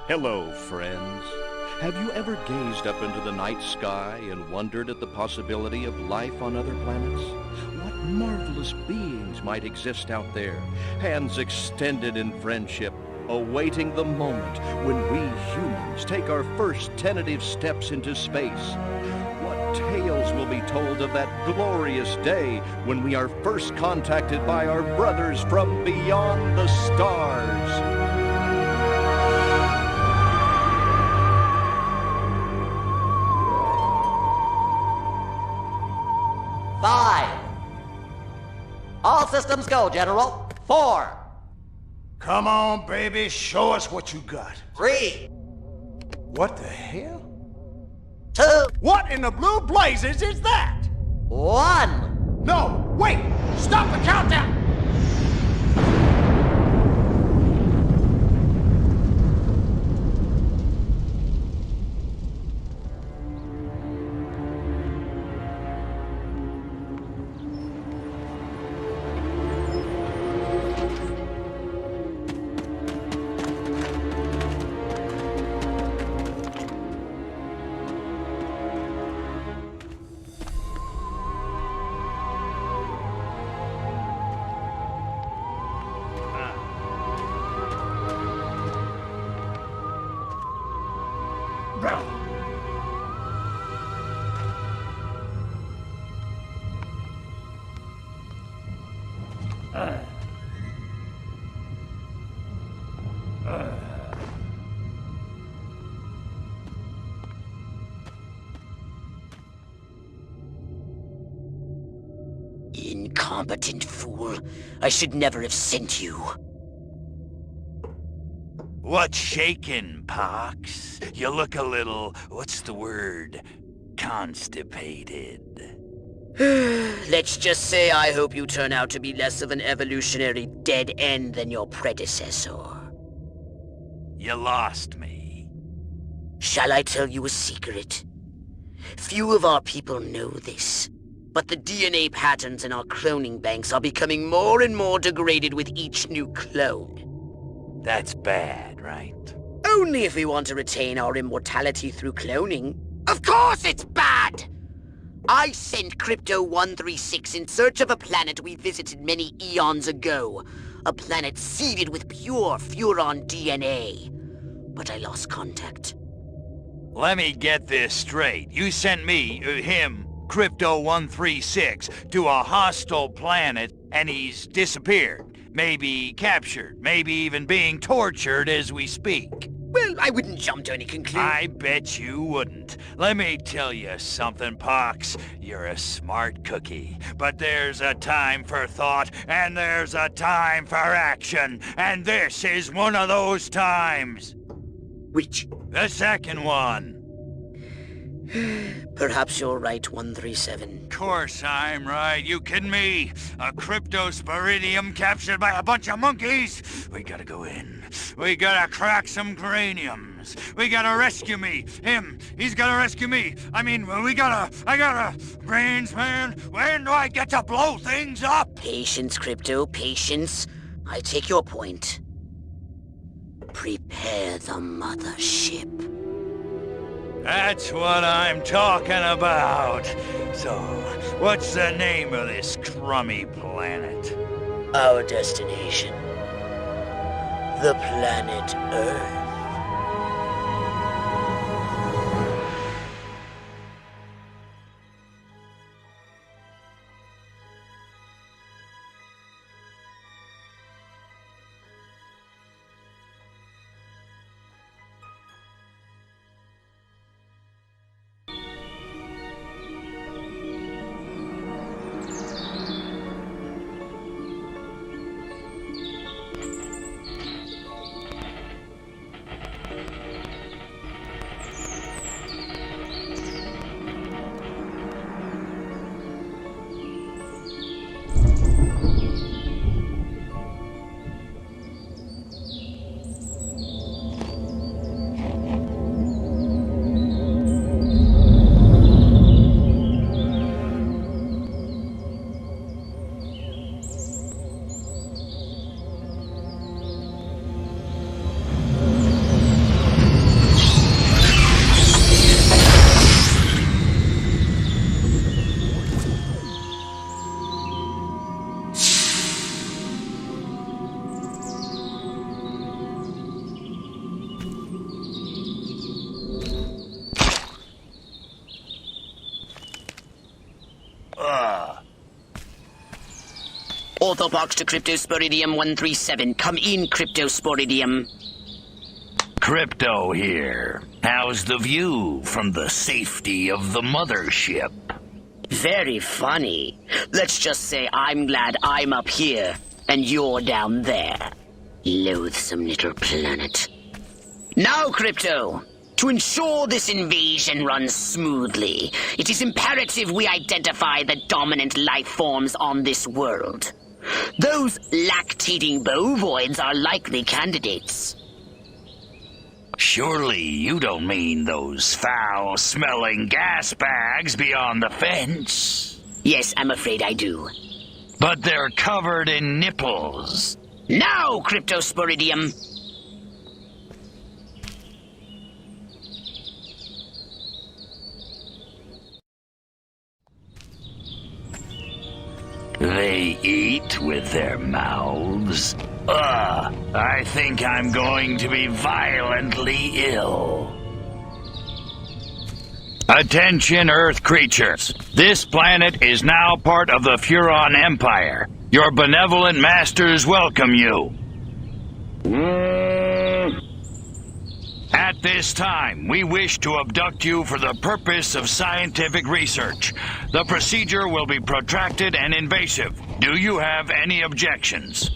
Hello, friends. Have you ever gazed up into the night sky and wondered at the possibility of life on other planets? What marvelous beings might exist out there, hands extended in friendship, awaiting the moment when we humans take our first tentative steps into space? What tales will be told of that glorious day when we are first contacted by our brothers from beyond the stars? 5. All systems go, General. 4. Come on, baby, show us what you got. 3. What the hell? 2. What in the blue blazes is that? 1. No, wait! Stop the countdown! Incompetent fool. I should never have sent you. What's shaking, Pox? You look a little, what's the word, constipated. Let's just say I hope you turn out to be less of an evolutionary dead end than your predecessor. You lost me. Shall I tell you a secret? Few of our people know this, but the DNA patterns in our cloning banks are becoming more and more degraded with each new clone. That's bad, right? Only if we want to retain our immortality through cloning. Of course it's bad! I sent Crypto-136 in search of a planet we visited many eons ago. A planet seeded with pure Furon DNA. But I lost contact. Let me get this straight. You sent me, him, Crypto-136, to a hostile planet, and he's disappeared. Maybe captured, maybe even being tortured as we speak. Well, I wouldn't jump to any conclusion. I bet you wouldn't. Let me tell you something, Pox. You're a smart cookie. But there's a time for thought, and there's a time for action. And this is one of those times. Which? The second one. Perhaps you're right, 137. Course I'm right. You kidding me? A cryptosporidium captured by a bunch of monkeys? We gotta go in. We gotta crack some craniums. We gotta rescue me. Him. He's gotta rescue me. I gotta... Brains, man. When do I get to blow things up? Patience, Crypto, patience. I take your point. Prepare the mothership. That's what I'm talking about. So, what's the name of this crummy planet? Our destination. The planet Earth. Orthopox to Cryptosporidium 137. Come in, Cryptosporidium. Crypto here. How's the view from the safety of the mothership? Very funny. Let's just say I'm glad I'm up here and you're down there. Loathsome little planet. Now, Crypto, to ensure this invasion runs smoothly, it is imperative we identify the dominant life forms on this world. Those lactating bovoids are likely candidates. Surely you don't mean those foul-smelling gas bags beyond the fence? Yes, I'm afraid I do. But they're covered in nipples. Now, Cryptosporidium! They eat with their mouths? I think I'm going to be violently ill. Attention, Earth creatures. This planet is now part of the Furon Empire. Your benevolent masters welcome you. At this time, we wish to abduct you for the purpose of scientific research. The procedure will be protracted and invasive. Do you have any objections?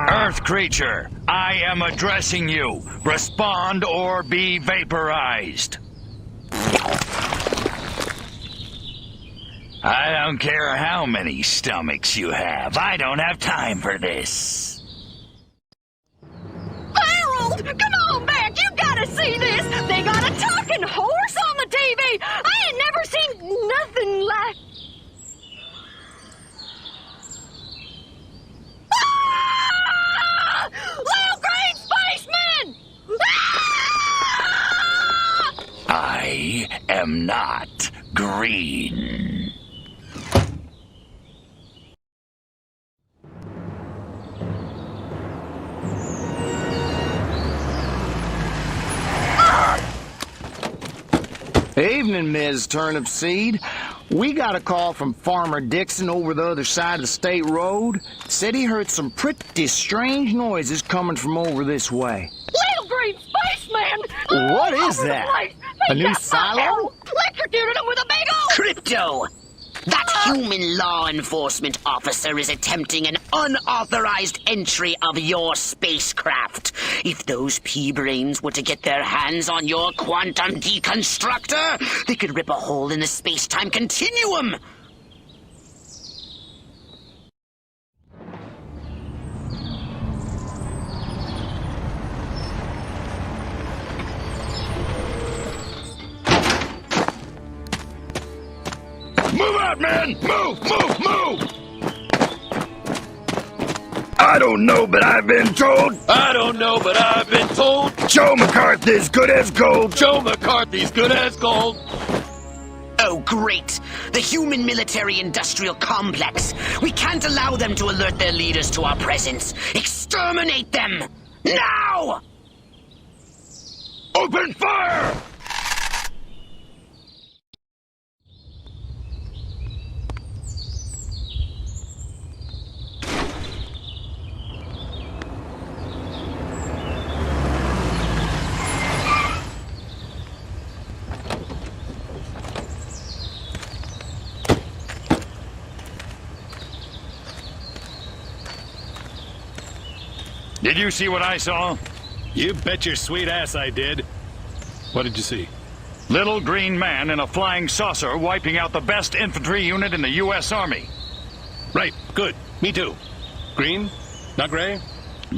Earth creature, I am addressing you. Respond or be vaporized. I don't care how many stomachs you have. I don't have time for this. Harold, come on back. You gotta see this. They got a talking horse on the TV. I ain't never seen nothing like... Ah! Little green spaceman! Ah! I am not green. Evening, Ms. Turnip Seed. We got a call from Farmer Dixon over the other side of the state road. Said he heard some pretty strange noises coming from over this way. Little green spaceman! What All is over the that? place. A They new got silo? Harold electrocuted him with a big old... Crypto! That human law enforcement officer is attempting an unauthorized entry of your spacecraft. If those pea-brains were to get their hands on your quantum deconstructor, they could rip a hole in the space-time continuum. Move out, man! Move! Move! Move! I don't know, but I've been told. I don't know, but I've been told Joe McCarthy's good as gold. Joe McCarthy's good as gold. Oh, great! The human military-industrial complex. We can't allow them to alert their leaders to our presence. Exterminate them! Now! Open fire! Did you see what I saw? You bet your sweet ass I did. What did you see? Little green man in a flying saucer wiping out the best infantry unit in the U.S. Army. Right, good. Me too. Green? Not gray?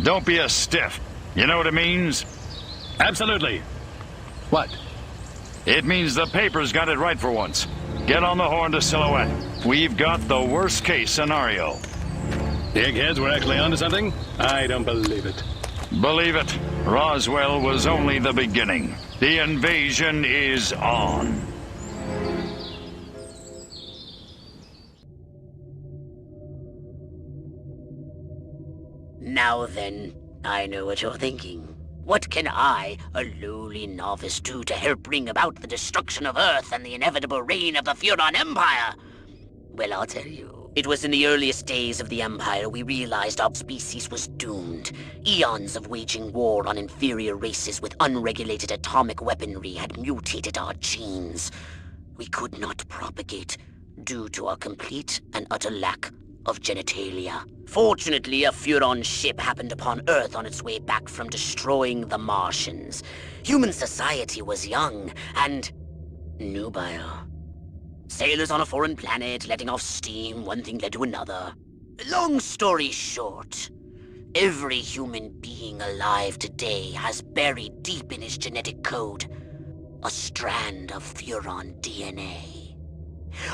Don't be a stiff. You know what it means? Absolutely. What? It means the papers got it right for once. Get on the horn to Silhouette. We've got the worst case scenario. The eggheads were actually onto something? I don't believe it. Believe it, Roswell was only the beginning. The invasion is on. Now then, I know what you're thinking. What can I, a lowly novice, do to help bring about the destruction of Earth and the inevitable reign of the Furon Empire? Well, I'll tell you. It was in the earliest days of the Empire we realized our species was doomed. Eons of waging war on inferior races with unregulated atomic weaponry had mutated our genes. We could not propagate due to our complete and utter lack of genitalia. Fortunately, a Furon ship happened upon Earth on its way back from destroying the Martians. Human society was young and nubile. Sailors on a foreign planet, letting off steam, one thing led to another. Long story short, every human being alive today has buried deep in his genetic code a strand of Furon DNA.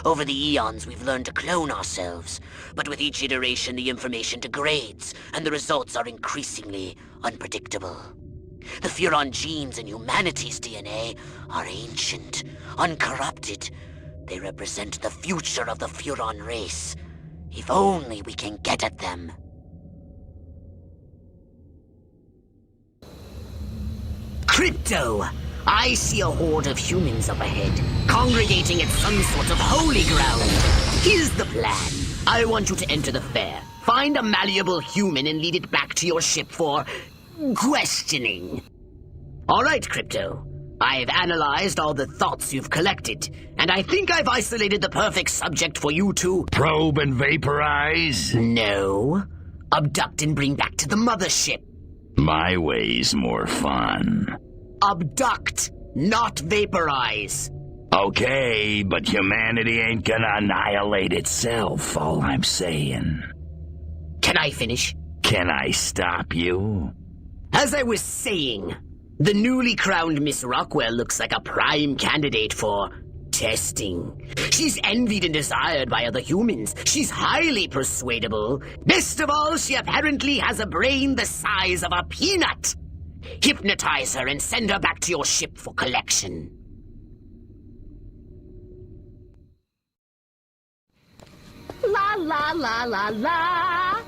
Over the eons, we've learned to clone ourselves, but with each iteration, the information degrades, and the results are increasingly unpredictable. The Furon genes in humanity's DNA are ancient, uncorrupted. They represent the future of the Furon race. If only we can get at them. Crypto! I see a horde of humans up ahead, congregating at some sort of holy ground. Here's the plan. I want you to enter the fair, find a malleable human and lead it back to your ship for questioning. All right, Crypto. I've analyzed all the thoughts you've collected, and I think I've isolated the perfect subject for you to... Probe and vaporize? No. Abduct and bring back to the mothership. My way's more fun. Abduct, not vaporize. Okay, but humanity ain't gonna annihilate itself, all I'm saying. Can I finish? Can I stop you? As I was saying, the newly crowned Miss Rockwell looks like a prime candidate for testing. She's envied and desired by other humans. She's highly persuadable. Best of all, she apparently has a brain the size of a peanut. Hypnotize her and send her back to your ship for collection. La la la la la.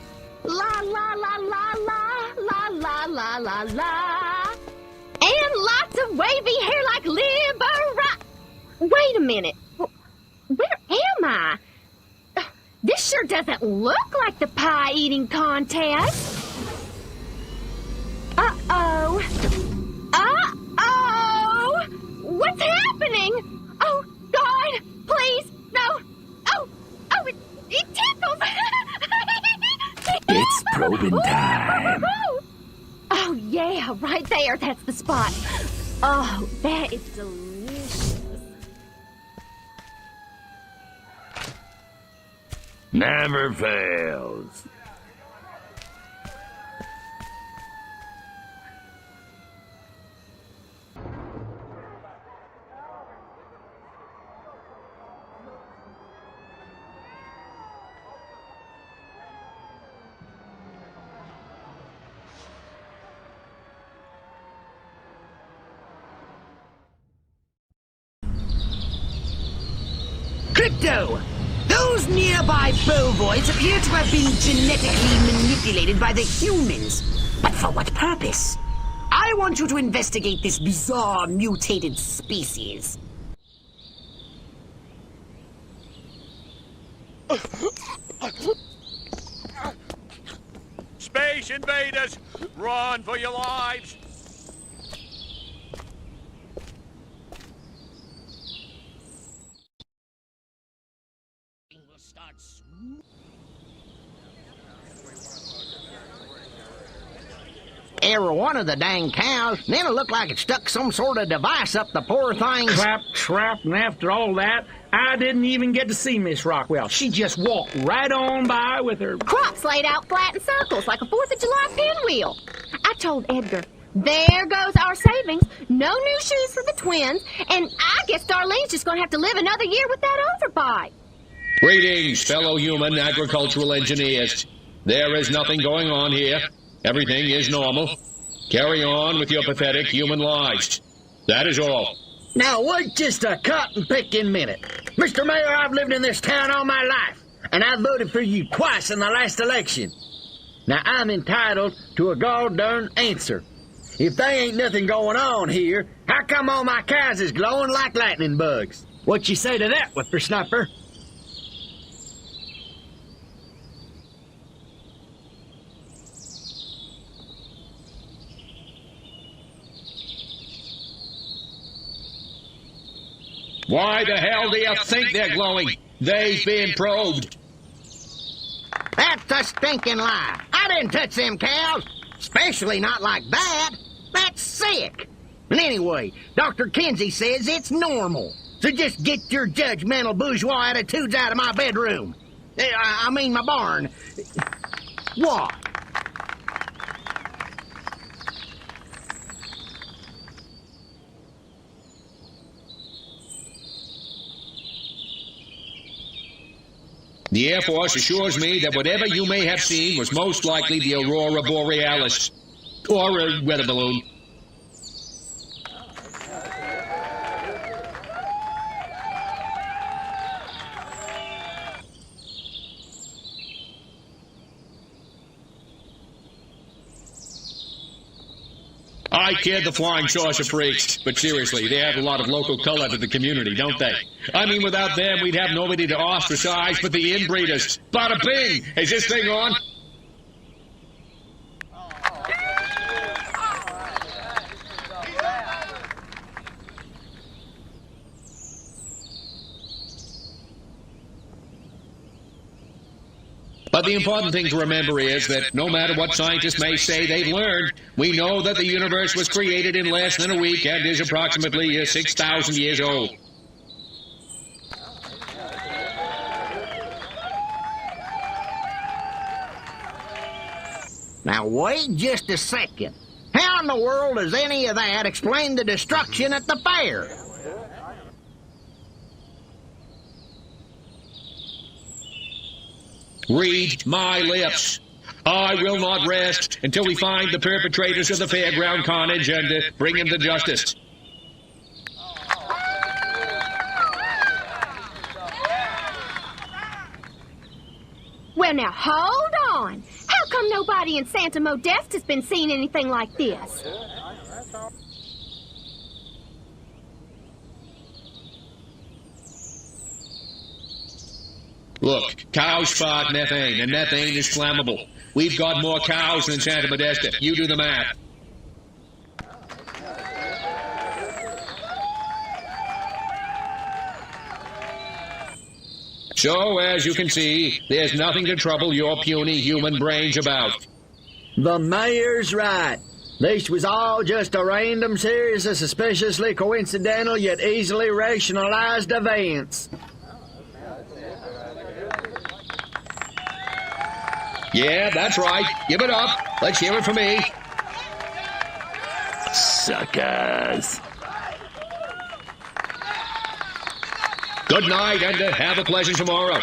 La la la la la. La la la la la. And lots of wavy hair like Libera. Wait a minute. Where am I? This sure doesn't look like the pie-eating contest. Uh-oh. Uh-oh! What's happening? Oh, God, please, no. Oh, it tickles. It's probing time. Oh, yeah, right there. That's the spot. Oh, that is delicious. Never fails. Crypto! Those nearby bovoids appear to have been genetically manipulated by the humans. But for what purpose? I want you to investigate this bizarre mutated species. Space invaders! Run for your lives! Every one of the dang cows, then it looked like it stuck some sort of device up the poor thing's... Clap, trap, and after all that, I didn't even get to see Miss Rockwell. She just walked right on by with her... Crops laid out flat in circles like a 4th of July pinwheel. I told Edgar, there goes our savings. No new shoes for the twins, and I guess Darlene's just going to have to live another year with that overbite. Greetings, fellow human agricultural engineers. There is nothing going on here. Everything is normal. Carry on with your pathetic human lives. That is all. Now, wait just a cotton-picking minute. Mr. Mayor, I've lived in this town all my life, and I voted for you twice in the last election. Now, I'm entitled to a gall-darn answer. If there ain't nothing going on here, how come all my cows is glowing like lightning bugs? What you say to that, whippersnapper? Why the hell do you think they're glowing? They've been probed. That's a stinking lie. I didn't touch them cows. Especially not like that. That's sick. And anyway, Dr. Kinsey says it's normal. So just get your judgmental bourgeois attitudes out of my bedroom. I mean my barn. What? The Air Force assures me that whatever you may have seen was most likely the Aurora Borealis. Or a weather balloon. I kid the flying saucer freaks, but seriously, they add a lot of local color to the community, don't they? I mean, without them, we'd have nobody to ostracize but the inbreeders. Bada bing! Is this thing on? But the important thing to remember is that no matter what scientists may say they've learned, we know that the universe was created in less than a week and is approximately 6,000 years old. Now wait just a second. How in the world does any of that explain the destruction at the fair? Read my lips. I will not rest until we find the perpetrators of the fairground carnage and bring them to justice. Well, now, hold on. How come nobody in Santa Modesta's been seeing anything like this? Look, cows fart methane, and methane is flammable. We've got more cows than Santa Modesta. You do the math. So, as you can see, there's nothing to trouble your puny human brains about. The mayor's right. This was all just a random series of suspiciously coincidental yet easily rationalized events. Yeah, that's right. Give it up. Let's hear it from me. Suckers. Good night, and have a pleasant tomorrow.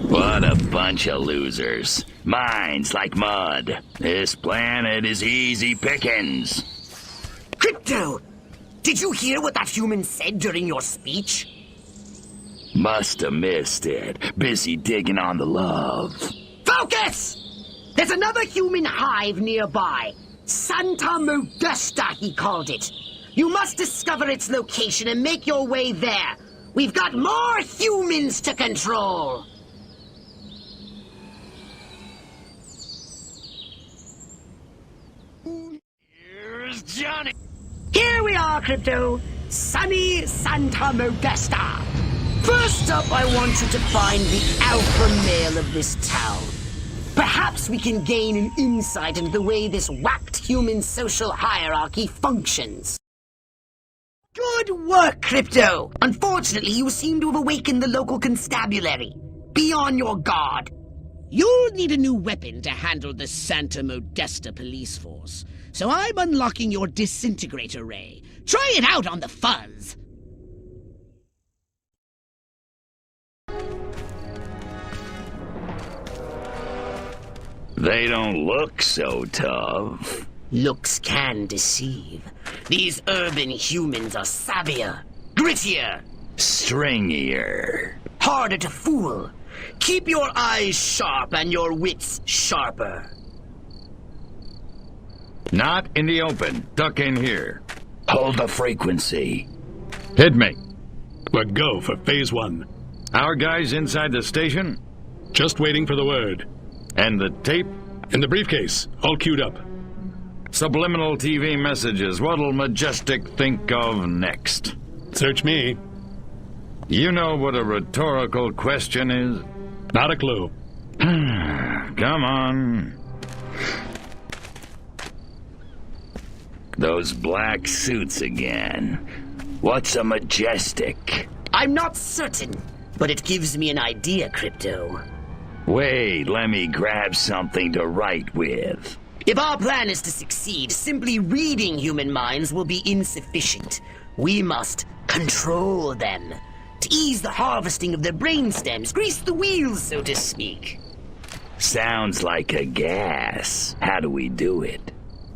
What a bunch of losers. Minds like mud. This planet is easy pickings. Crypto! Did you hear what that human said during your speech? Must have missed it. Busy digging on the love. Focus! There's another human hive nearby. Santa Modesta, he called it. You must discover its location and make your way there. We've got more humans to control. Here's Johnny. Here we are, Crypto. Sunny Santa Modesta. First up, I want you to find the alpha male of this town. Perhaps we can gain an insight into the way this whacked human social hierarchy functions. Good work, Crypto! Unfortunately, you seem to have awakened the local constabulary. Be on your guard. You'll need a new weapon to handle the Santa Modesta police force, so I'm unlocking your disintegrator ray. Try it out on the fuzz. They don't look so tough. Looks can deceive. These urban humans are savvier, grittier, Stringier. harder to fool. Keep your eyes sharp and your wits sharper. Not in the open. Duck in here. Hold the frequency. Hit me. We're go for phase 1. Our guys inside the station? Just waiting for the word. And the tape? In the briefcase, all queued up. Subliminal TV messages. What'll Majestic think of next? Search me. You know what a rhetorical question is? Not a clue. Come on. Those black suits again. What's a Majestic? I'm not certain, but it gives me an idea, Crypto. Wait, let me grab something to write with. If our plan is to succeed, simply reading human minds will be insufficient. We must control them. To ease the harvesting of their brainstems, grease the wheels, so to speak. Sounds like a gas. How do we do it?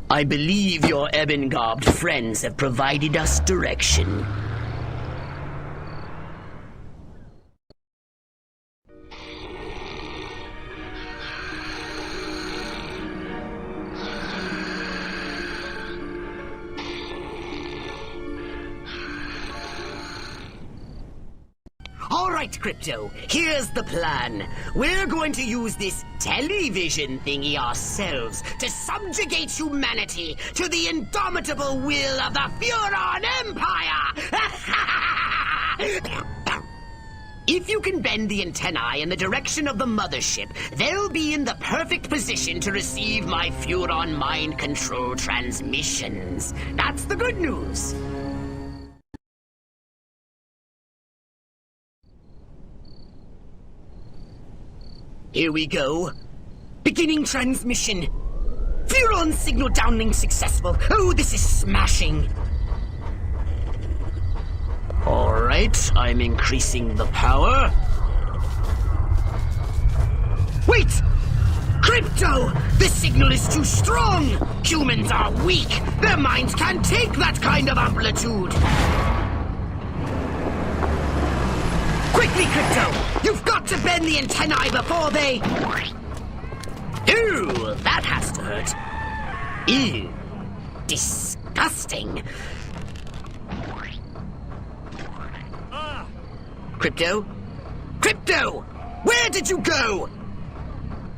I believe your ebon-garbed friends have provided us direction. All right, Crypto, here's the plan. We're going to use this television thingy ourselves to subjugate humanity to the indomitable will of the Furon Empire! If you can bend the antennae in the direction of the mothership, they'll be in the perfect position to receive my Furon mind control transmissions. That's the good news. Here we go. Beginning transmission. Furon signal downlink successful. Oh, this is smashing. All right, I'm increasing the power. Wait! Crypto! The signal is too strong! Humans are weak! Their minds can't take that kind of amplitude! Quickly, Crypto! You've got to bend the antennae before they... Ooh, that has to hurt. Ew. Disgusting. Crypto? Crypto! Where did you go?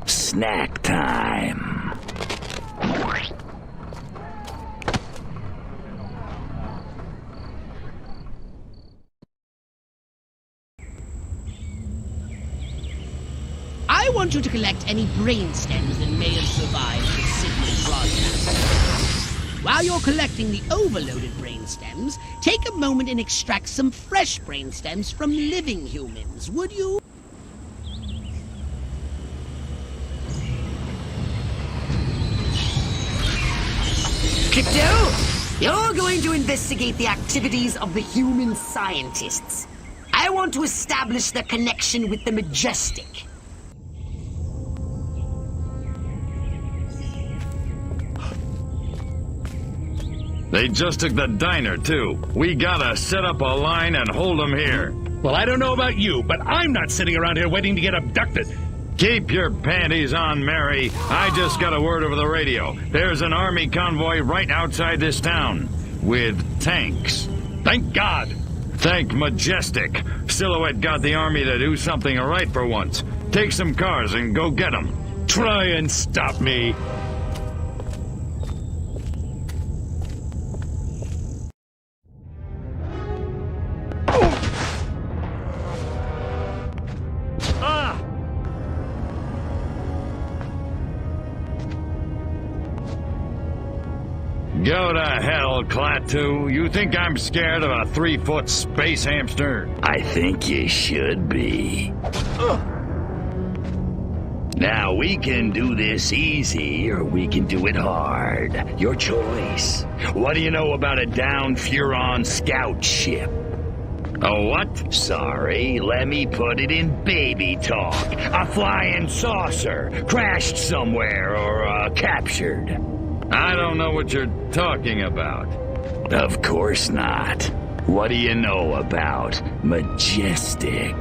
Snack time. I want you to collect any brain stems that may have survived the signal broadcast. While you're collecting the overloaded brain stems, take a moment and extract some fresh brain stems from living humans, would you? Crypto, you're going to investigate the activities of the human scientists. I want to establish their connection with the Majestic. They just took the diner, too. We gotta set up a line and hold them here. Well, I don't know about you, but I'm not sitting around here waiting to get abducted. Keep your panties on, Mary. I just got a word over the radio. There's an army convoy right outside this town. With tanks. Thank God. Thank Majestic. Silhouette got the army to do something right for once. Take some cars and go get them. Try and stop me. Go to hell, Klaatu. You think I'm scared of a 3-foot space hamster? I think you should be. Now, we can do this easy, or we can do it hard. Your choice. What do you know about a downed Furon scout ship? A what? Sorry, let me put it in baby talk. A flying saucer, crashed somewhere, or captured. I don't know what you're talking about. Of course not. What do you know about Majestic?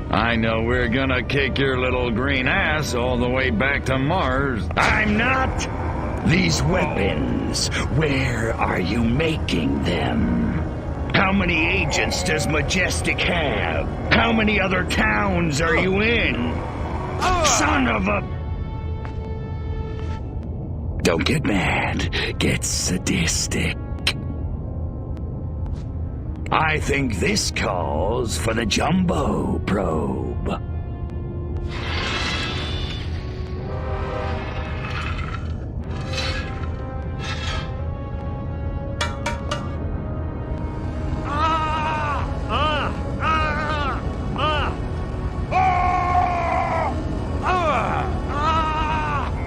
I know we're gonna kick your little green ass all the way back to Mars. I'm not! These weapons, where are you making them? How many agents does Majestic have? How many other towns are you in? Son of a... Don't get mad. Get sadistic. I think this calls for the jumbo probe.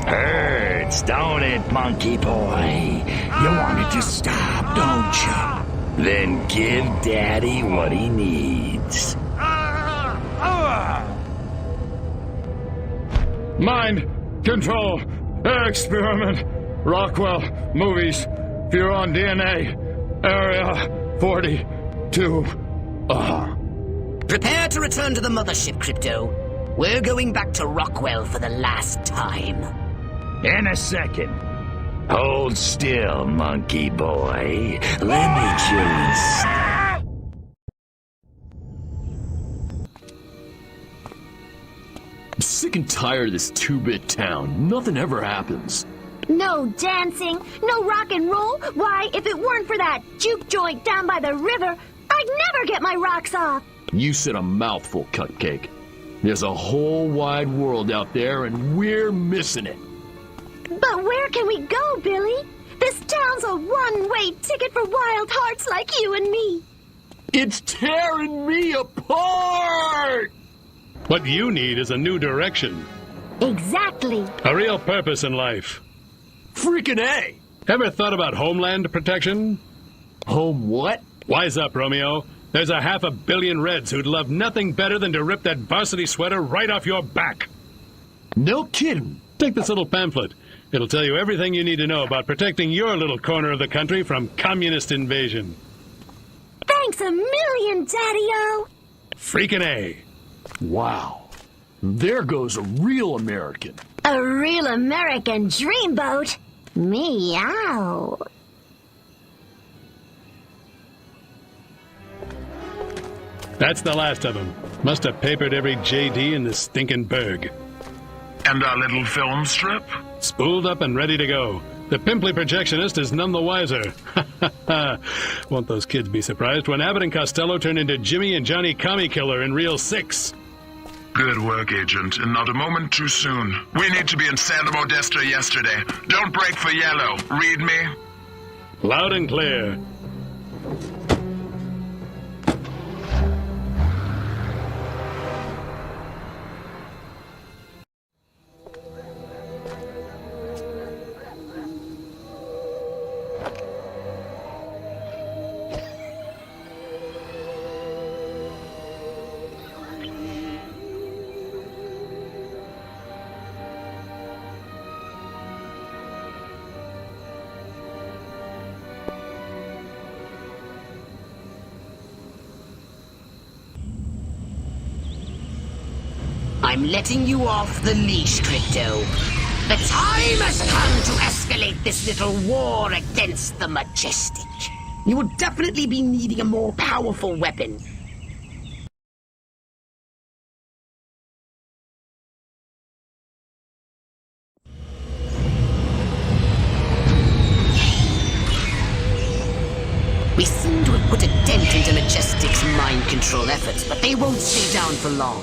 Hurts, don't it, monkey boy? You want it to stop, don't you? Then give Daddy what he needs. Mind control experiment. Rockwell movies. Furon DNA. Area 42. Prepare to return to the mothership, Crypto. We're going back to Rockwell for the last time. In a second. Hold still, monkey boy. Let me just... I'm sick and tired of this 2-bit town. Nothing ever happens. No dancing, no rock and roll. Why, if it weren't for that juke joint down by the river, I'd never get my rocks off. You said a mouthful, Cupcake. There's a whole wide world out there, and we're missing it. But where can we go, Billy? This town's a one-way ticket for wild hearts like you and me. It's tearing me apart! What you need is a new direction. Exactly. A real purpose in life. Freaking A! Ever thought about homeland protection? Home what? Wise up, Romeo. There's 500 million Reds who'd love nothing better than to rip that varsity sweater right off your back. No kidding. Take this little pamphlet. It'll tell you everything you need to know about protecting your little corner of the country from communist invasion. Thanks a million, Daddy-O. Freaking A. Wow. There goes a real American. A real American dreamboat. Meow. That's the last of them. Must have papered every JD in this stinking burg. And our little film strip? Spooled up and ready to go. The pimply projectionist is none the wiser. Won't those kids be surprised when Abbott and Costello turn into Jimmy and Johnny Commie Killer in Reel 6? Good work, Agent, and not a moment too soon. We need to be in Santa Modesta yesterday. Don't break for yellow. Read me? Loud and clear. I'm letting you off the leash, Crypto. The time has come to escalate this little war against the Majestic. You will definitely be needing a more powerful weapon. We seem to have put a dent into Majestic's mind control efforts, but they won't stay down for long.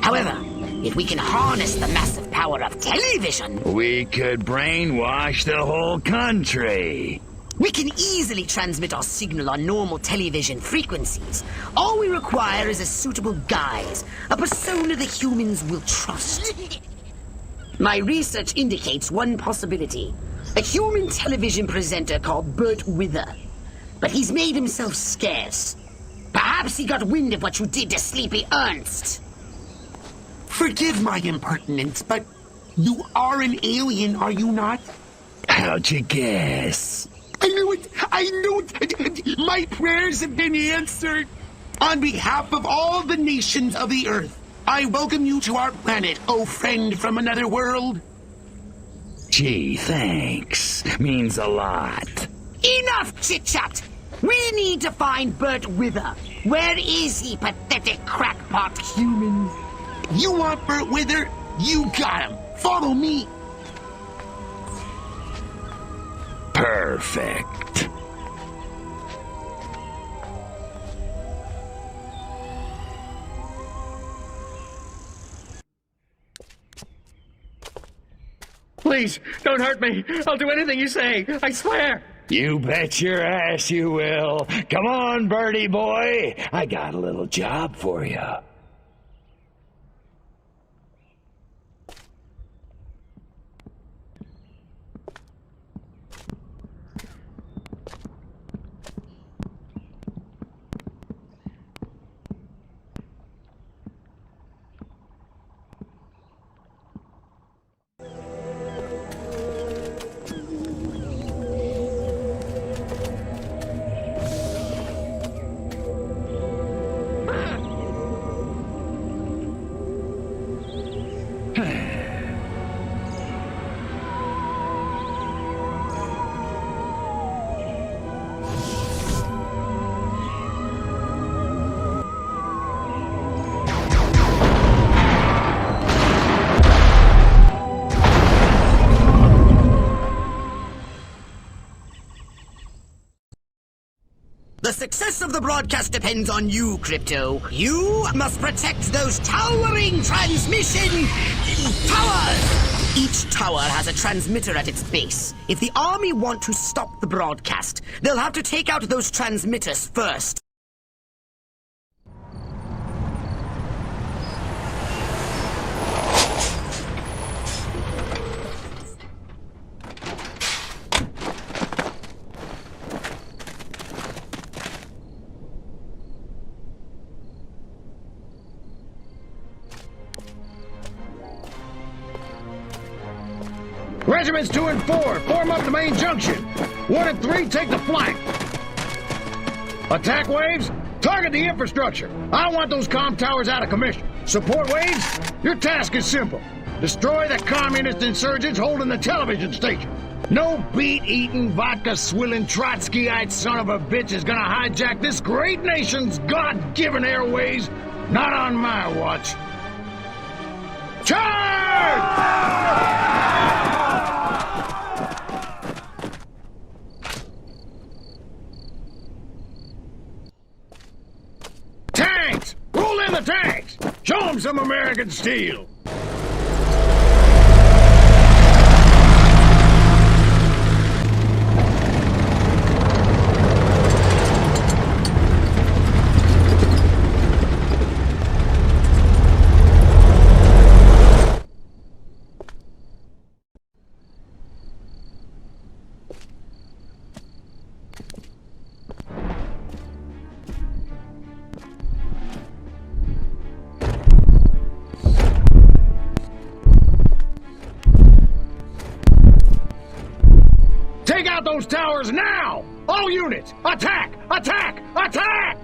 However, if we can harness the massive power of television... We could brainwash the whole country. We can easily transmit our signal on normal television frequencies. All we require is a suitable guise, a persona the humans will trust. My research indicates one possibility. A human television presenter called Bert Wither. But he's made himself scarce. Perhaps he got wind of what you did to Sleepy Ernst. Forgive my impertinence, but you are an alien, are you not? How'd you guess? I knew it! I knew it! My prayers have been answered! On behalf of all the nations of the Earth, I welcome you to our planet, oh friend from another world. Gee, thanks. Means a lot. Enough chit-chat! We need to find Bert Wither. Where is he, pathetic crackpot human? You want Bert Wither? You got him. Follow me. Perfect. Please, don't hurt me. I'll do anything you say. I swear. You bet your ass you will. Come on, birdie boy. I got a little job for you. The success of the broadcast depends on you, Crypto. You must protect those towering transmission towers! Each tower has a transmitter at its base. If the army want to stop the broadcast, they'll have to take out those transmitters first. Regiments 2 and 4, form up the main junction. 1 and 3, take the flank. Attack waves, target the infrastructure. I want those comm towers out of commission. Support waves, your task is simple. Destroy the communist insurgents holding the television station. No beet-eating, vodka-swilling, Trotskyite son of a bitch is gonna hijack this great nation's God-given airways. Not on my watch. Charge! Tanks! Roll in the tanks! Show them some American steel! Take out those towers now! All units, attack! Attack! Attack!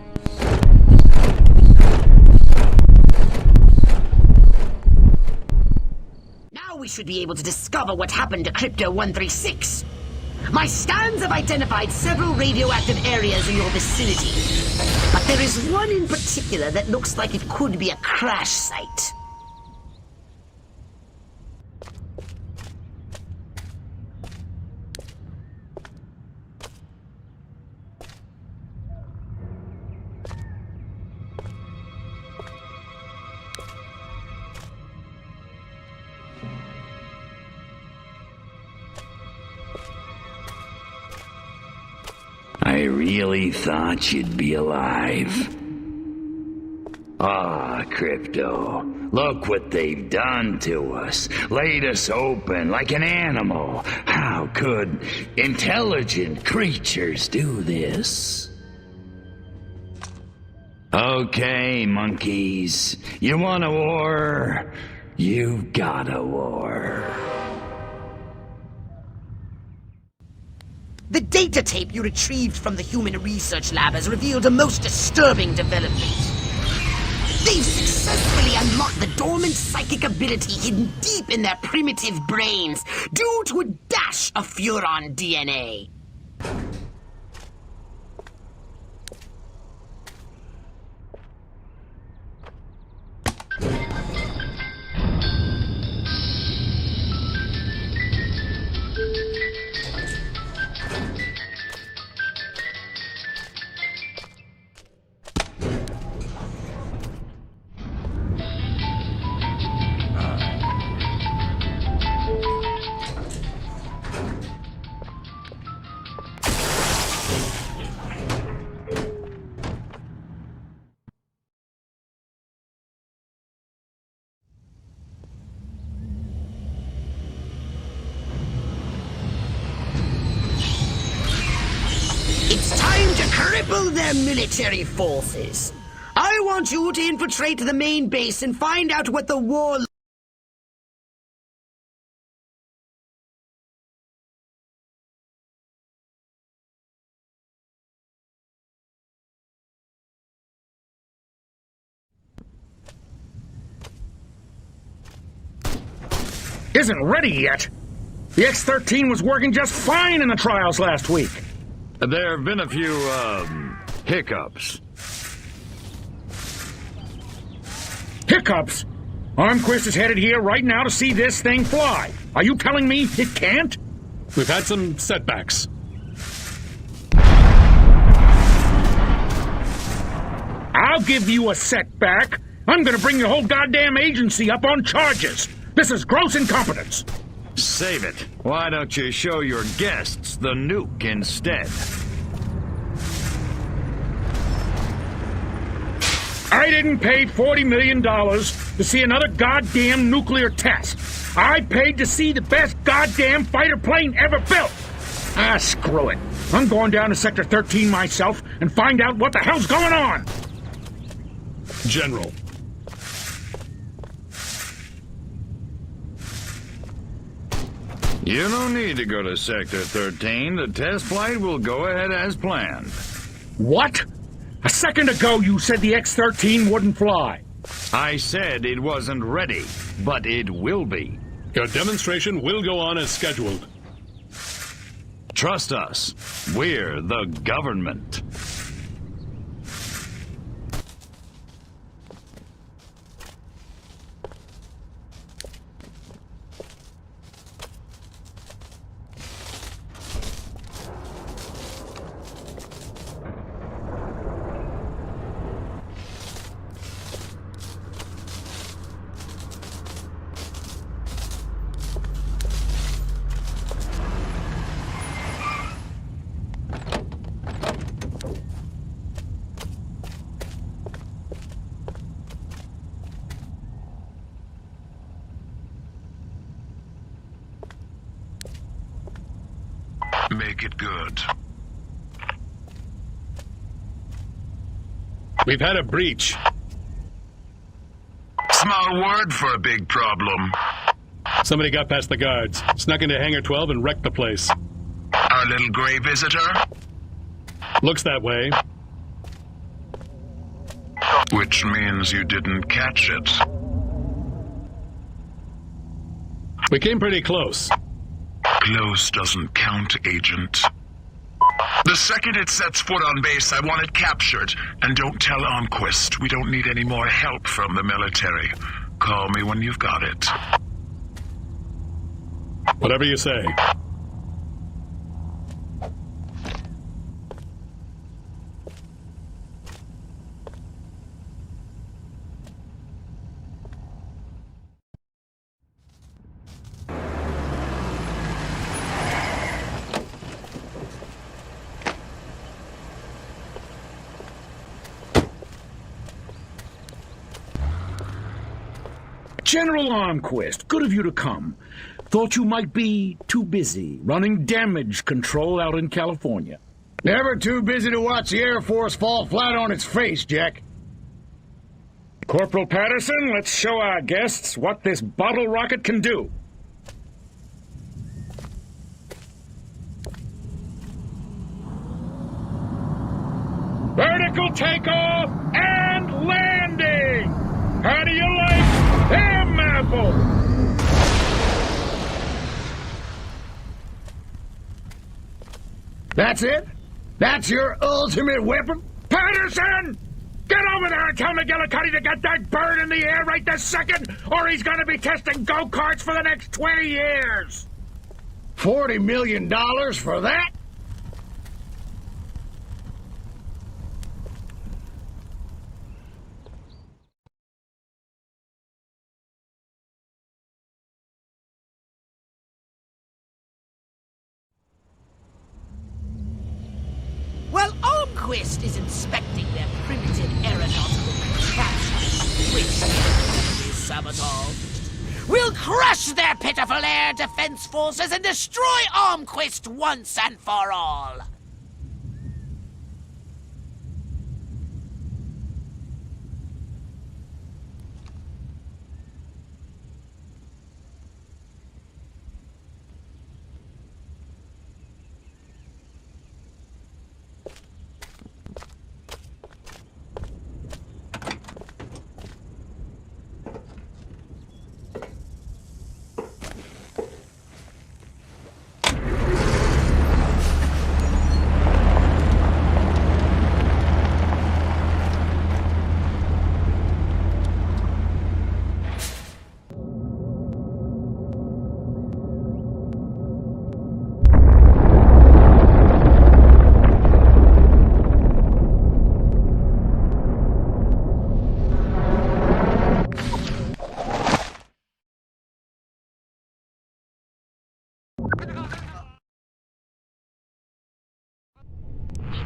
Now we should be able to discover what happened to Crypto 136. My scans have identified several radioactive areas in your vicinity. But there is one in particular that looks like it could be a crash site. I really thought you'd be alive. Ah, Crypto, look what they've done to us. Laid us open like an animal. How could intelligent creatures do this? Okay, monkeys. You want a war? You've got a war. The data tape you retrieved from the Human Research Lab has revealed a most disturbing development. They've successfully unlocked the dormant psychic ability hidden deep in their primitive brains due to a dash of Furon DNA. It's time to cripple their military forces. I want you to infiltrate the main base and find out what the war... Isn't ready yet. The X-13 was working just fine in the trials last week. There have been a few, hiccups. Hiccups? Armquist is headed here right now to see this thing fly. Are you telling me it can't? We've had some setbacks. I'll give you a setback. I'm gonna bring your whole goddamn agency up on charges. This is gross incompetence. Save it. Why don't you show your guests the nuke instead? I didn't pay $40 million to see another goddamn nuclear test. I paid to see the best goddamn fighter plane ever built. Ah, screw it. I'm going down to Sector 13 myself and find out what the hell's going on. General. You don't need to go to Sector 13. The test flight will go ahead as planned. What? A second ago you said the X-13 wouldn't fly. I said it wasn't ready, but it will be. Your demonstration will go on as scheduled. Trust us. We're the government. Make it good. We've had a breach. Small word for a big problem. Somebody got past the guards, snuck into Hangar 12 and wrecked the place. Our little gray visitor? Looks that way. Which means you didn't catch it. We came pretty close. Close doesn't count, Agent. The second it sets foot on base, I want it captured. And don't tell Armquist. We don't need any more help from the military. Call me when you've got it. Whatever you say. General Armquist, good of you to come. Thought you might be too busy running damage control out in California. Never too busy to watch the Air Force fall flat on its face, Jack. Corporal Patterson, let's show our guests what this bottle rocket can do. Vertical takeoff and landing! How do you like them apples? That's it? That's your ultimate weapon? Patterson! Get over there and tell McGillicuddy to get that bird in the air right this second, or he's gonna be testing go-karts for the next 20 years! $40 million for that? Armquist is inspecting their primitive aeronautical contraptions, which is sabotage. We'll crush their pitiful air defense forces and destroy Armquist once and for all.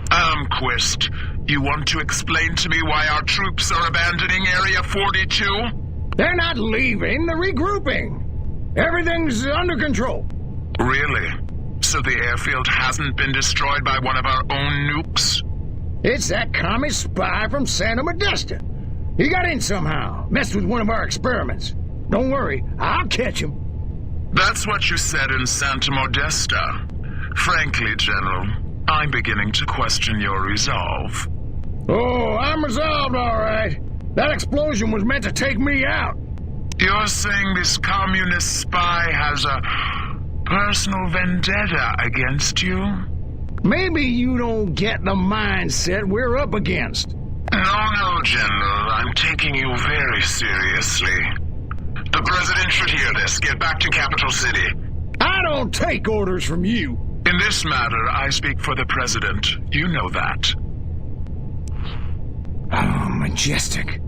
Armquist, you want to explain to me why our troops are abandoning Area 42? They're not leaving, they're regrouping. Everything's under control. Really? So the airfield hasn't been destroyed by one of our own nukes? It's that commie spy from Santa Modesta. He got in somehow, messed with one of our experiments. Don't worry, I'll catch him. That's what you said in Santa Modesta. Frankly, General, I'm beginning to question your resolve. Oh, I'm resolved, all right. That explosion was meant to take me out. You're saying this communist spy has a personal vendetta against you? Maybe you don't get the mindset we're up against. No, General. I'm taking you very seriously. The President should hear this. Get back to Capital City. I don't take orders from you. In this matter, I speak for the President. You know that. Oh, majestic.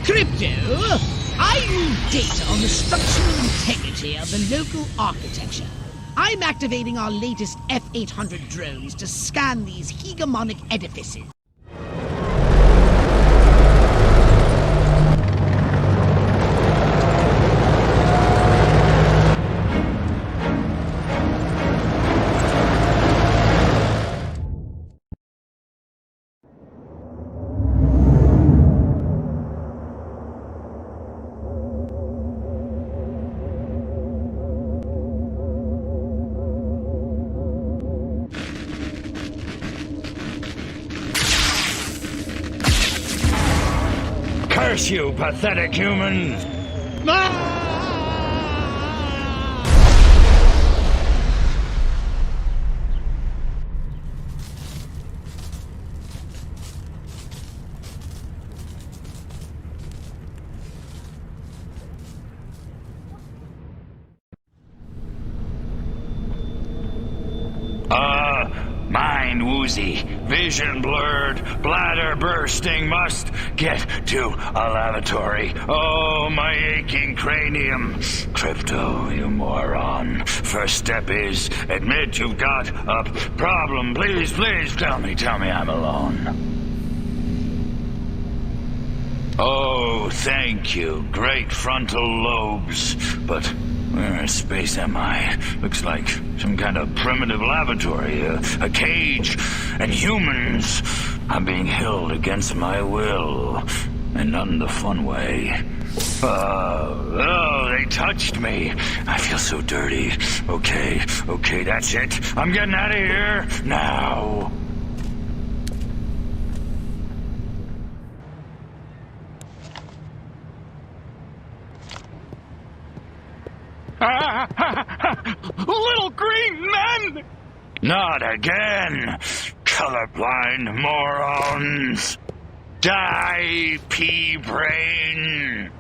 Crypto, I need data on the structural integrity of the local architecture. I'm activating our latest F-800 drones to scan these hegemonic edifices. Curse you, pathetic humans! Mind woozy, vision blurred, bladder bursting, must get to a lavatory. Oh, my aching cranium. Crypto, you moron. First step is admit you've got a problem. Please, please, tell me I'm alone. Oh, thank you. Great frontal lobes. But where in space am I? Looks like some kind of primitive lavatory, a cage. And humans are being held against my will. And not in the fun way. Oh, they touched me. I feel so dirty. Okay, that's it. I'm getting out of here now. Not again! Colorblind morons! Die, pea-brain!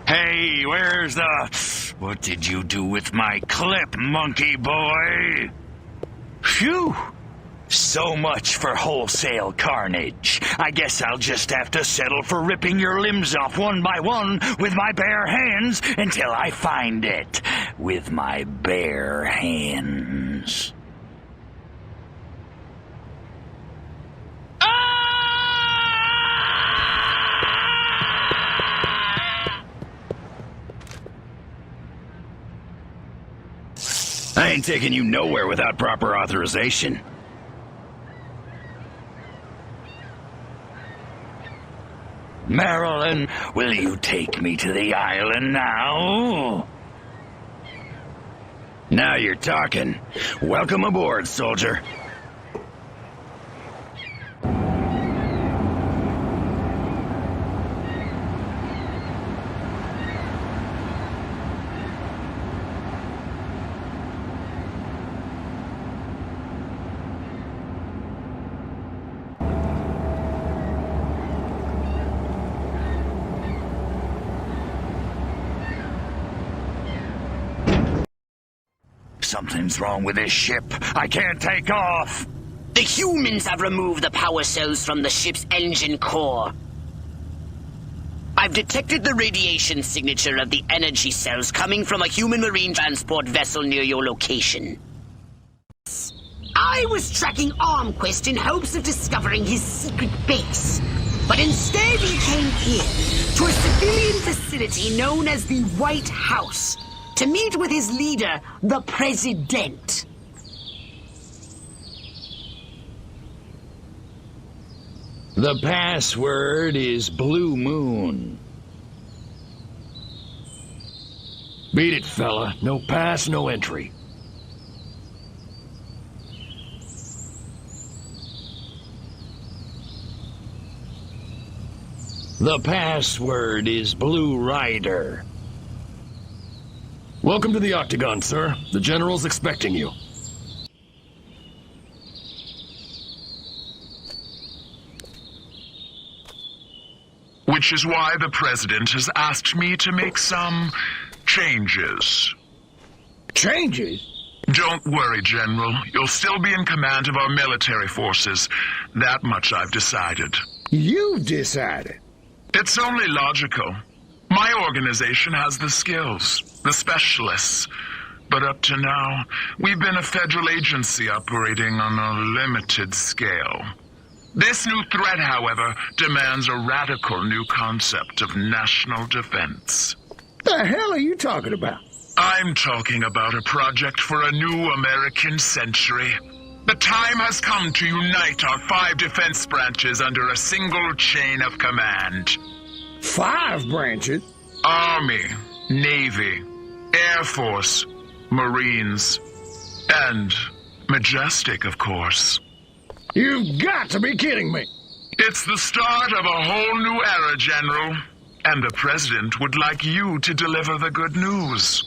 Hey, where's the... What did you do with my clip, monkey boy? Phew! So much for wholesale carnage. I guess I'll just have to settle for ripping your limbs off one by one with my bare hands until I find it. With my bare hands. I ain't taking you nowhere without proper authorization. Marilyn, will you take me to the island now? Now you're talking. Welcome aboard, soldier. Something's wrong with this ship. I can't take off. The humans have removed the power cells from the ship's engine core. I've detected the radiation signature of the energy cells coming from a human marine transport vessel near your location. I was tracking Armquist in hopes of discovering his secret base. But instead he came here, to a civilian facility known as the White House, to meet with his leader, the President. The password is Blue Moon. Beat it, fella. No pass, no entry. The password is Blue Rider. Welcome to the Octagon, sir. The General's expecting you. Which is why the President has asked me to make some changes. Changes? Don't worry, General. You'll still be in command of our military forces. That much I've decided. You've decided? It's only logical. My organization has the skills, the specialists. But up to now, we've been a federal agency operating on a limited scale. This new threat, however, demands a radical new concept of national defense. The hell are you talking about? I'm talking about a project for a new American century. The time has come to unite our 5 defense branches under a single chain of command. 5 branches? Army, Navy, Air Force, Marines, and Majestic, of course. You've got to be kidding me! It's the start of a whole new era, General. And the President would like you to deliver the good news.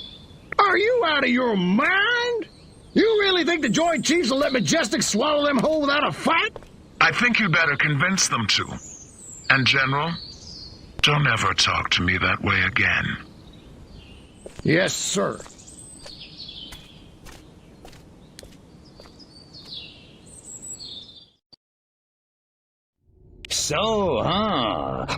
Are you out of your mind? You really think the Joint Chiefs will let Majestic swallow them whole without a fight? I think you better convince them to. And, General, don't ever talk to me that way again. Yes, sir. So,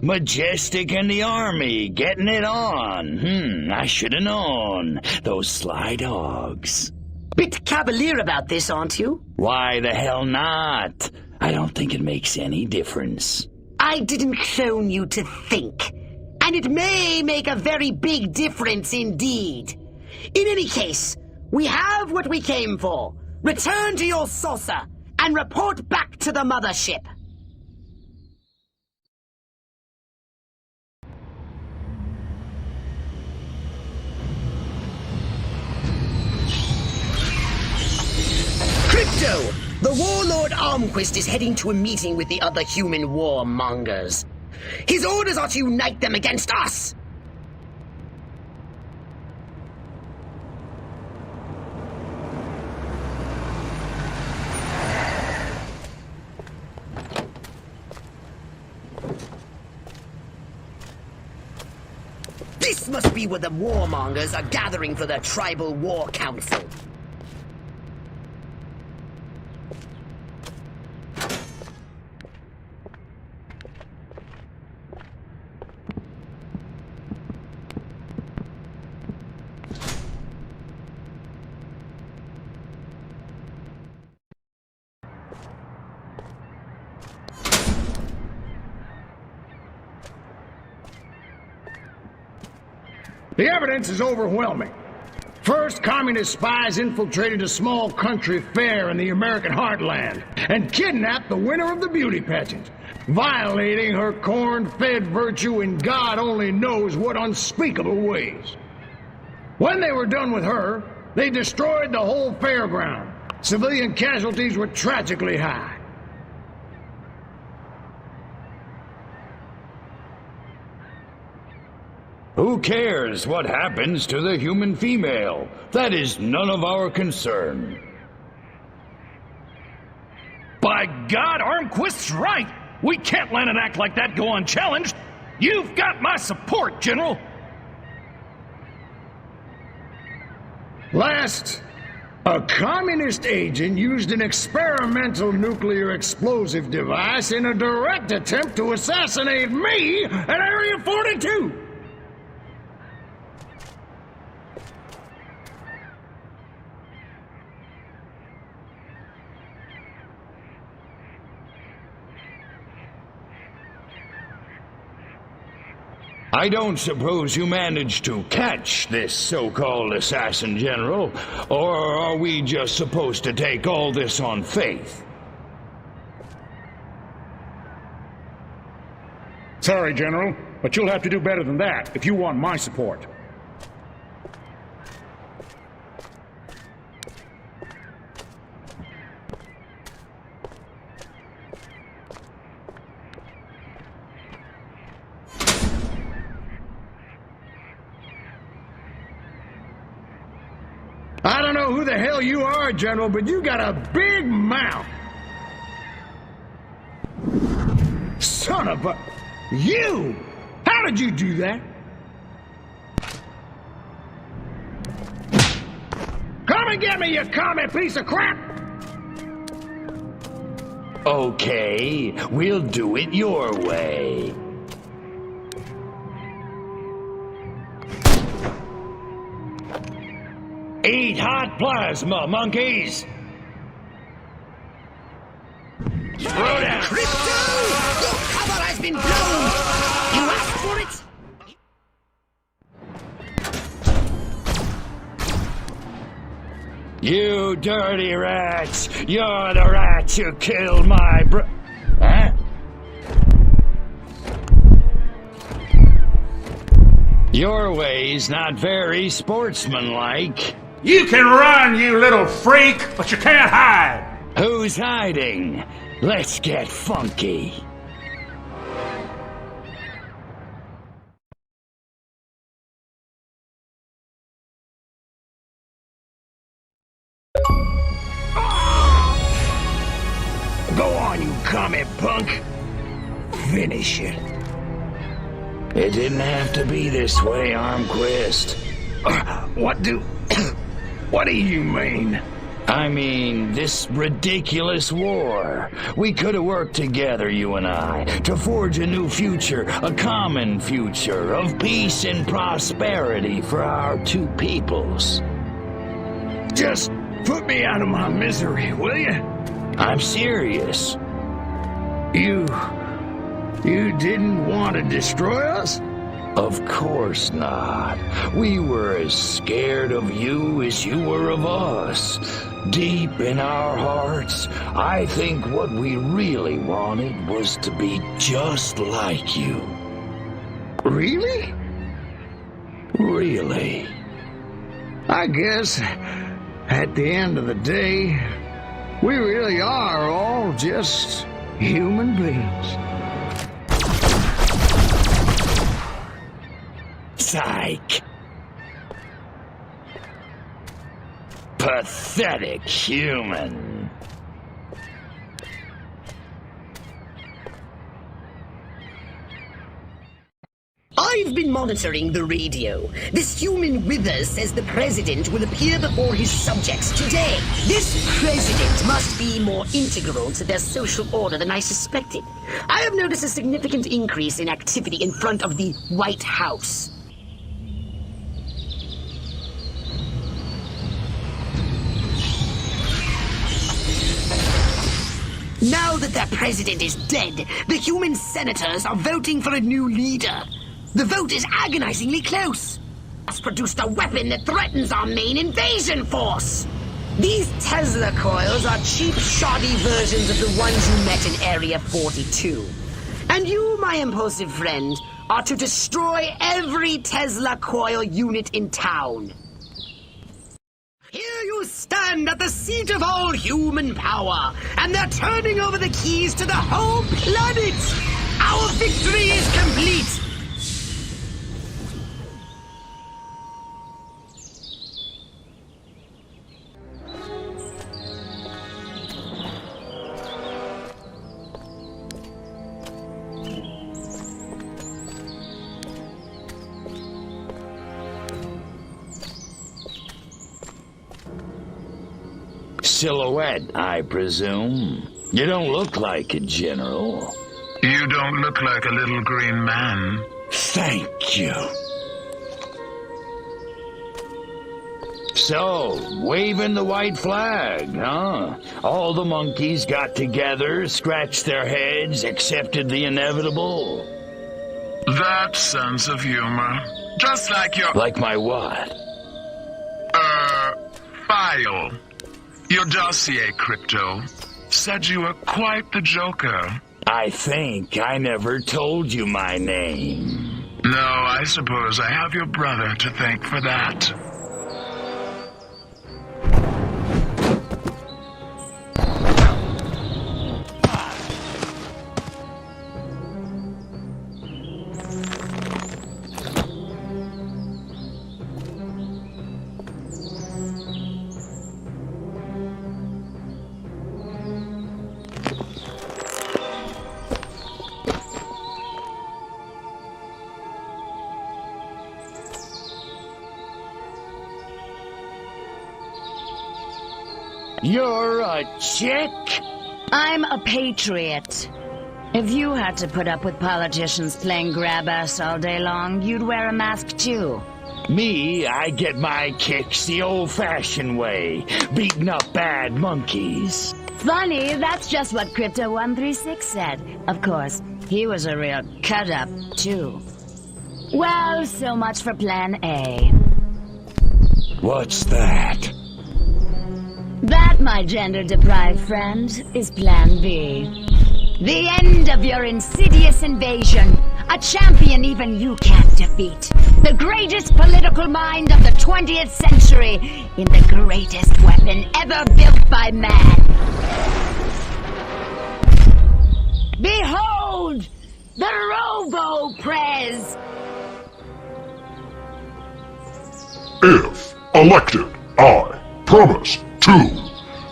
Majestic and the Army, getting it on. I should have known. Those sly dogs. Bit cavalier about this, aren't you? Why the hell not? I don't think it makes any difference. I didn't clone you to think. And it may make a very big difference indeed. In any case, we have what we came for. Return to your saucer and report back to the mothership. Crypto! The warlord Armquist is heading to a meeting with the other human warmongers. His orders are to unite them against us! This must be where the warmongers are gathering for their tribal war council. The evidence is overwhelming. First, communist spies infiltrated a small country fair in the American heartland and kidnapped the winner of the beauty pageant, violating her corn-fed virtue in God only knows what unspeakable ways. When they were done with her, they destroyed the whole fairground. Civilian casualties were tragically high. Who cares what happens to the human female? That is none of our concern. By God, Armquist's right! We can't let an act like that go unchallenged! You've got my support, General! Last, a communist agent used an experimental nuclear explosive device in a direct attempt to assassinate me at Area 42! I don't suppose you managed to catch this so-called assassin, General, or are we just supposed to take all this on faith? Sorry, General, but you'll have to do better than that if you want my support. I don't know who the hell you are, General, but you got a big mouth. Son of a... You! How did you do that? Come and get me, you commie piece of crap! Okay, we'll do it your way. Eat hot plasma, monkeys! Throw down! Crypto! Your cover has been blown! You asked for it? You dirty rats! You're the rats who killed my Huh? Your way's not very sportsmanlike. You can run, you little freak, but you can't hide! Who's hiding? Let's get funky. Go on, you commie punk. Finish it. It didn't have to be this way, Armquist. What do you mean? I mean, this ridiculous war. We could have worked together, you and I, to forge a new future, a common future of peace and prosperity for our two peoples. Just put me out of my misery, will you? I'm serious. You didn't want to destroy us? Of course not. We were as scared of you as you were of us. Deep in our hearts, I think what we really wanted was to be just like you. Really? Really. I guess, at the end of the day, we really are all just human beings. Psych. Pathetic human. I I've been monitoring the radio. This human wither says the president will appear before his subjects today. This president must be more integral to their social order than I suspected. I have noticed a significant increase in activity in front of the White House. Now that their president is dead, the human senators are voting for a new leader. The vote is agonizingly close. Has produced a weapon that threatens our main invasion force. These Tesla coils are cheap, shoddy versions of the ones you met in Area 42. And you, my impulsive friend, are to destroy every Tesla coil unit in town. Here you stand at the seat of all human power, and they're turning over the keys to the whole planet! Our victory is complete! Silhouette, I presume. You don't look like a general. You don't look like a little green man. Thank you. So, waving the white flag, huh? All the monkeys got together, scratched their heads, accepted the inevitable. That sense of humor. Just like your... Like my what? File. Your dossier, Crypto, said you were quite the joker. I think I never told you my name. No, I suppose I have your brother to thank for that. You're a chick? I'm a patriot. If you had to put up with politicians playing grab-ass all day long, you'd wear a mask too. Me, I get my kicks the old-fashioned way, beating up bad monkeys. Funny, that's just what Crypto 136 said. Of course, he was a real cut-up, too. Well, so much for Plan A. What's that? That, my gender-deprived friend, is Plan B. The end of your insidious invasion. A champion even you can't defeat. The greatest political mind of the 20th century in the greatest weapon ever built by man. Behold, the Robo-Prez! If elected, I promise to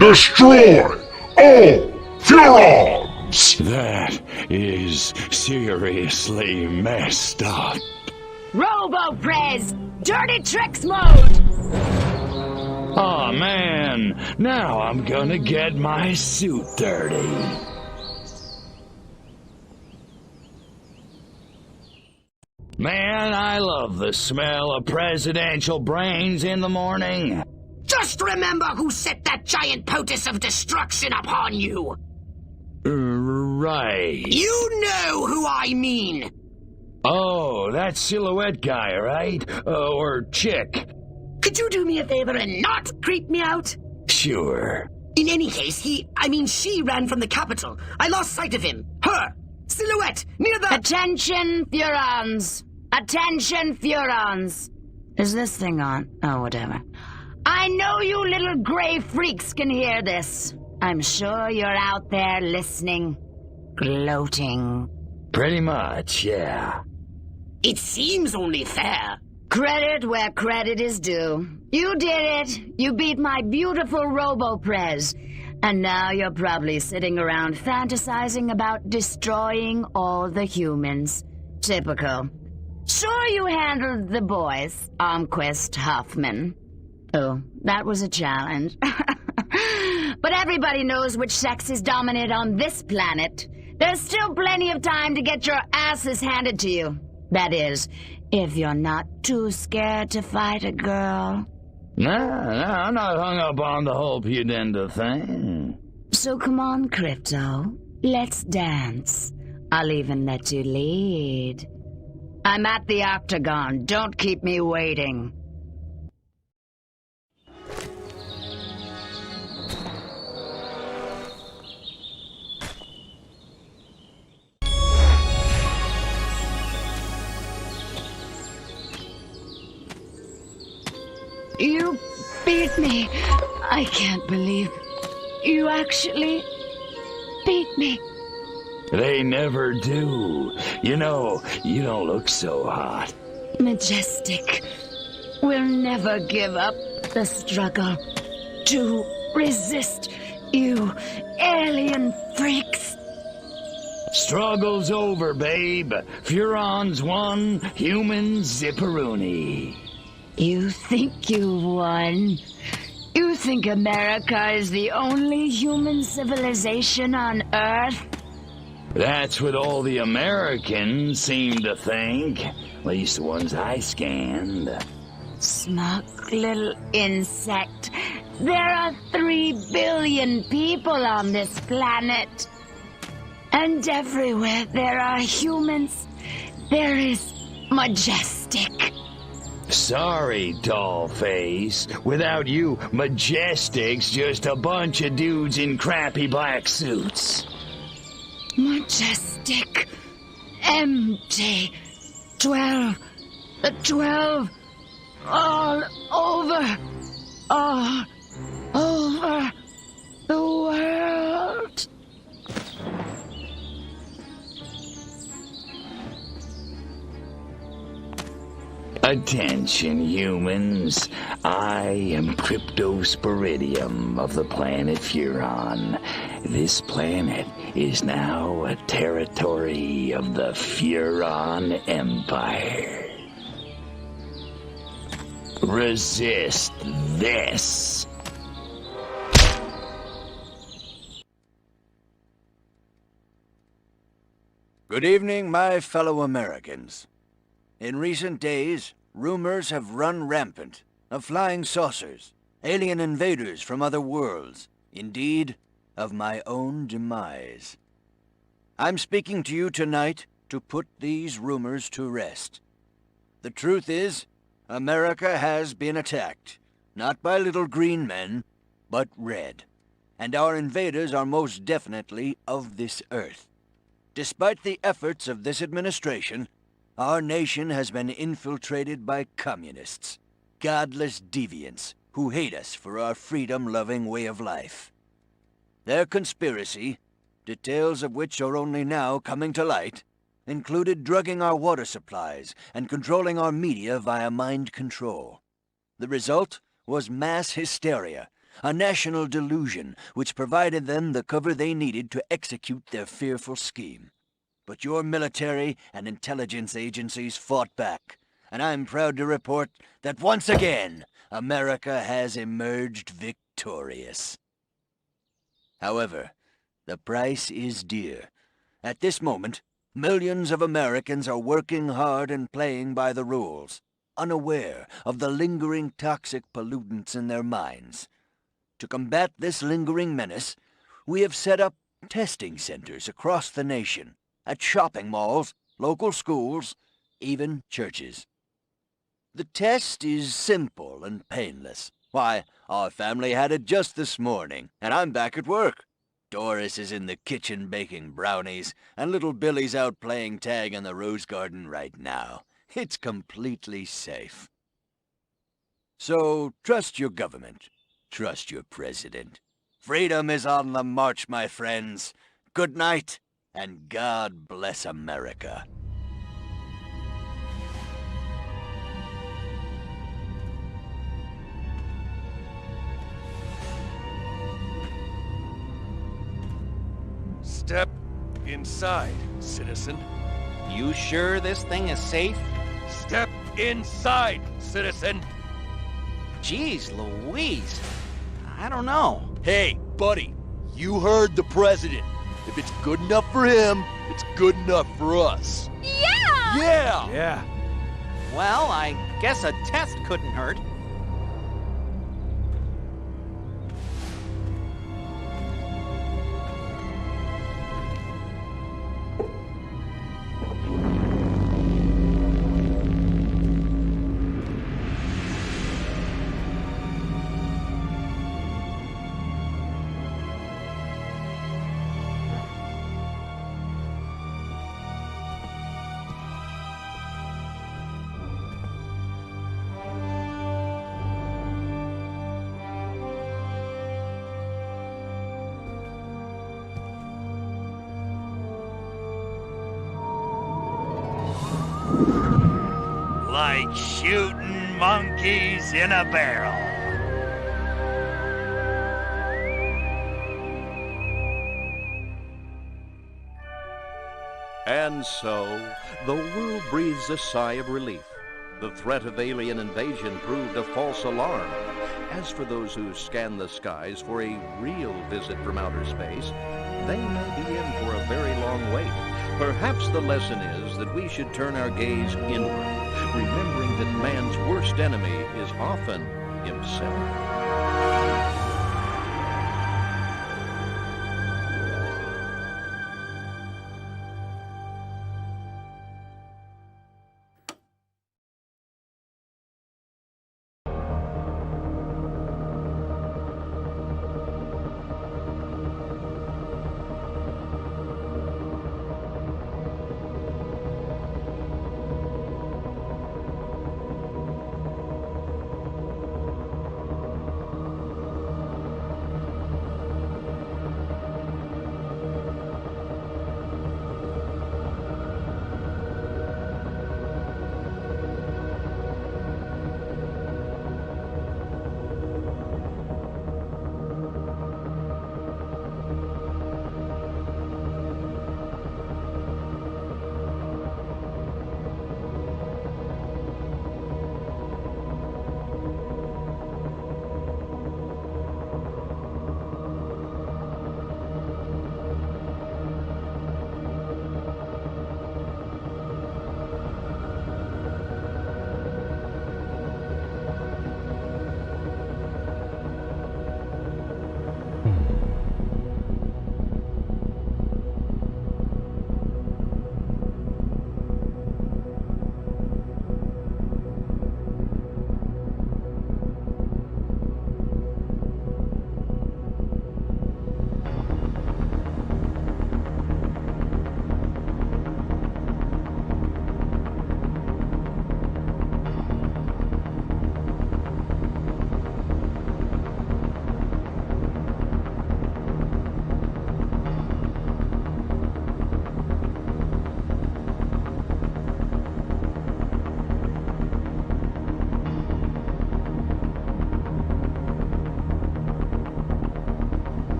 destroy all Furons! That is seriously messed up. Robo-Prez! Dirty Tricks mode! Aw, man. Now I'm gonna get my suit dirty. Man, I love the smell of presidential brains in the morning. Just remember who set that giant potus of destruction upon you! Right. You know who I mean! Oh, that silhouette guy, right? Or chick. Could you do me a favor and not creep me out? Sure. In any case, she ran from the Capitol. I lost sight of him. Her! Silhouette! Near the— Attention, Furons! Attention, Furons! Is this thing on? Oh, whatever. I know you little gray freaks can hear this. I'm sure you're out there listening, gloating. Pretty much, yeah. It seems only fair. Credit where credit is due. You did it. You beat my beautiful Robo-Prez. And now you're probably sitting around fantasizing about destroying all the humans. Typical. Sure you handled the boys, Armquist Huffman. Oh, that was a challenge. But everybody knows which sex is dominant on this planet. There's still plenty of time to get your asses handed to you. That is, if you're not too scared to fight a girl. No, I'm not hung up on the whole pudenda thing. So come on, Crypto. Let's dance. I'll even let you lead. I'm at the Octagon. Don't keep me waiting. You beat me. I can't believe you actually beat me. They never do. You know, you don't look so hot. Majestic. We'll never give up the struggle to resist you alien freaks. Struggle's over, babe. Furon's won, humans zipperoonie. You think you won? You think America is the only human civilization on Earth? That's what all the Americans seem to think. At least the ones I scanned. Smug little insect. There are 3 billion people on this planet. And everywhere there are humans, there is Majestic. Sorry, dollface. Without you, Majestic's just a bunch of dudes in crappy black suits. Majestic. Empty. 12. The 12. All over. All over the world. Attention, humans. I am Cryptosporidium of the planet Furon. This planet is now a territory of the Furon Empire. Resist this. Good evening, my fellow Americans. In recent days, rumors have run rampant of flying saucers, alien invaders from other worlds, indeed, of my own demise. I'm speaking to you tonight to put these rumors to rest. The truth is, America has been attacked, not by little green men, but red. And our invaders are most definitely of this Earth. Despite the efforts of this administration, our nation has been infiltrated by communists, godless deviants who hate us for our freedom-loving way of life. Their conspiracy, details of which are only now coming to light, included drugging our water supplies and controlling our media via mind control. The result was mass hysteria, a national delusion which provided them the cover they needed to execute their fearful scheme. But your military and intelligence agencies fought back, and I'm proud to report that once again, America has emerged victorious. However, the price is dear. At this moment, millions of Americans are working hard and playing by the rules, unaware of the lingering toxic pollutants in their minds. To combat this lingering menace, we have set up testing centers across the nation, at shopping malls, local schools, even churches. The test is simple and painless. Why, our family had it just this morning, and I'm back at work. Doris is in the kitchen baking brownies, and little Billy's out playing tag in the rose garden right now. It's completely safe. So, trust your government. Trust your president. Freedom is on the march, my friends. Good night. And God bless America. Step inside, citizen. You sure this thing is safe? Step inside, citizen. Jeez Louise. I don't know. Hey, buddy, you heard the president. If it's good enough for him, it's good enough for us. Yeah! Yeah! Yeah. Well, I guess a test couldn't hurt. Like shooting monkeys in a barrel. And so, the world breathes a sigh of relief. The threat of alien invasion proved a false alarm. As for those who scan the skies for a real visit from outer space, they may be in for a very long wait. Perhaps the lesson is that we should turn our gaze inward, remembering that man's worst enemy is often himself.